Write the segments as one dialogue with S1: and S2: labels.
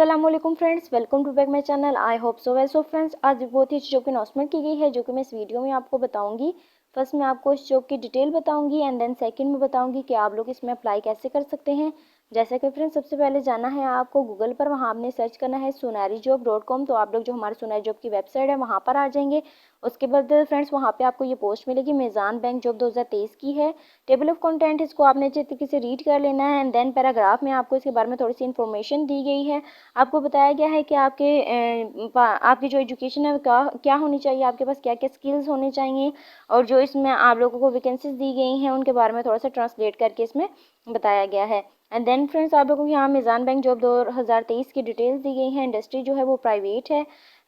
S1: अस्सलामुअलैकुम friends, welcome to back my channel. I hope so well. So friends, आज बहुत ही अच्छी जॉब की अनाउंसमेंट की गई है जो कि मैं इस वीडियो में आपको बताऊंगी। फर्स्ट मैं आपको इस जॉब की डिटेल बताऊंगी एंड देन सेकंड में बताऊंगी कि आप लोग इसमें अप्लाई कैसे कर सकते हैं। जैसे कि फ्रेंड्स, सबसे पहले जाना है आपको गूगल पर, वहाँ आपने सर्च करना है sunarijob.com। तो आप लोग जो हमारे सुनारी जॉब की वेबसाइट है वहाँ पर आ जाएंगे। उसके बाद फ्रेंड्स वहाँ पे आपको ये पोस्ट मिलेगी, मेज़ान बैंक जॉब 2023 की है। टेबल ऑफ कंटेंट इसको आपने अच्छे तरीके से रीड कर लेना है एंड देन पैराग्राफ में आपको इसके बारे में थोड़ी सी इन्फॉर्मेशन दी गई है। आपको बताया गया है कि आपकी जो एजुकेशन है वो क्या होनी चाहिए, आपके पास क्या क्या स्किल्स होने चाहिए, और जो इसमें आप लोगों को वैकेंसीज दी गई हैं उनके बारे में थोड़ा सा ट्रांसलेट करके इसमें बताया गया है। एंड देन फ्रेंड्स, आप लोगों को यहाँ मेज़ान बैंक जॉब 2023 की डिटेल्स दी गई हैं। इंडस्ट्री जो है वो प्राइवेट है।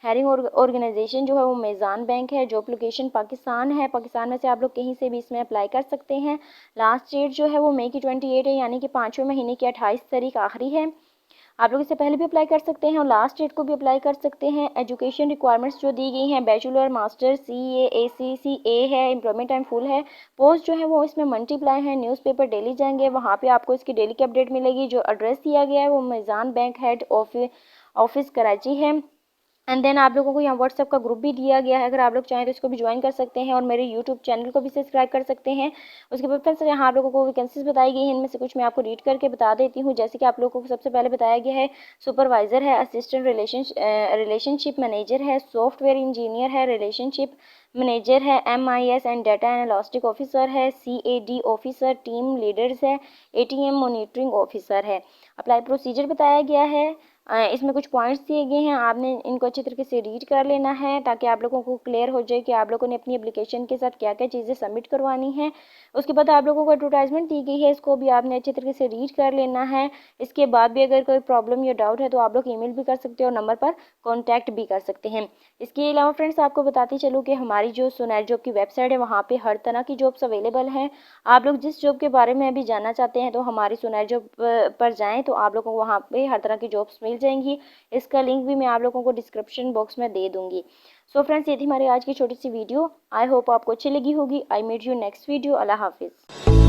S1: हायरिंग ऑर्गेनाइजेशन जो है वो मेज़ान बैंक है। जॉब लोकेशन पाकिस्तान है। पाकिस्तान में से आप लोग कहीं से भी इसमें अप्लाई कर सकते हैं। लास्ट डेट जो है वो मई की 28 है, यानी कि 5वें महीने की 28 तारीख आखिरी है। आप लोग इससे पहले भी अप्लाई कर सकते हैं और लास्ट डेट को भी अप्लाई कर सकते हैं। एजुकेशन रिक्वायरमेंट्स जो दी गई हैं, bachelor, master, CA, AC, CA है। एम्प्लॉयमेंट टाइम फुल है। पोस्ट जो है वो इसमें मल्टीप्लाई है। न्यूज़पेपर डेली जाएंगे, वहाँ पे आपको इसकी डेली की अपडेट मिलेगी। जो एड्रेस दिया गया है वो Meezan bank head office Karachi है। एंड देन आप लोगों को यहाँ व्हाट्सएप का ग्रुप भी दिया गया है, अगर आप लोग चाहें तो इसको भी ज्वाइन कर सकते हैं और मेरे यूट्यूब चैनल को भी सब्सक्राइब कर सकते हैं। उसके बाद फ्रेंड्स, यहाँ आप लोगों को वैकेंसीज बताई गई हैं, इनमें से कुछ मैं आपको रीड करके बता देती हूँ। जैसे कि आप लोगों को सबसे पहले बताया गया है सुपरवाइजर है, असिस्टेंट रिलेशनशिप मैनेजर है, सॉफ्टवेयर इंजीनियर है, रिलेशनशिप मैनेजर है, MIS and data analytic officer है, CAD ऑफिसर, टीम लीडर्स है, ATM मॉनिटरिंग ऑफिसर है। अप्लाई प्रोसीजर बताया गया है। इसमें कुछ पॉइंट्स दिए गए हैं, आपने इनको अच्छे तरीके से रीड कर लेना है ताकि आप लोगों को क्लियर हो जाए कि आप लोगों ने अपनी एप्लीकेशन के साथ क्या क्या चीज़ें सबमिट करवानी है। उसके बाद आप लोगों को एडवर्टाइजमेंट दी गई है, इसको भी आपने अच्छे तरीके से रीड कर लेना है। इसके बाद भी अगर कोई प्रॉब्लम या डाउट है तो आप लोग ईमेल भी कर सकते हो और नंबर पर कॉन्टैक्ट भी कर सकते हैं। इसके अलावा फ्रेंड्स, आपको बताती चलूँ कि हमारी जो सुनार जॉब की वेबसाइट है वहाँ पर हर तरह की जॉब्स अवेलेबल हैं। आप लोग जिस जॉब के बारे में अभी जानना चाहते हैं तो हमारी सुनार जॉब पर जाएँ तो आप लोगों को वहाँ पर हर तरह की जॉब्स मिल जाएंगी। इसका लिंक भी मैं आप लोगों को डिस्क्रिप्शन बॉक्स में दे दूंगी। सो फ्रेंड्स, ये थी हमारी आज की छोटी सी वीडियो। आई होप आपको अच्छी लगी होगी। I meet you next video. अल्लाह हाफिज़।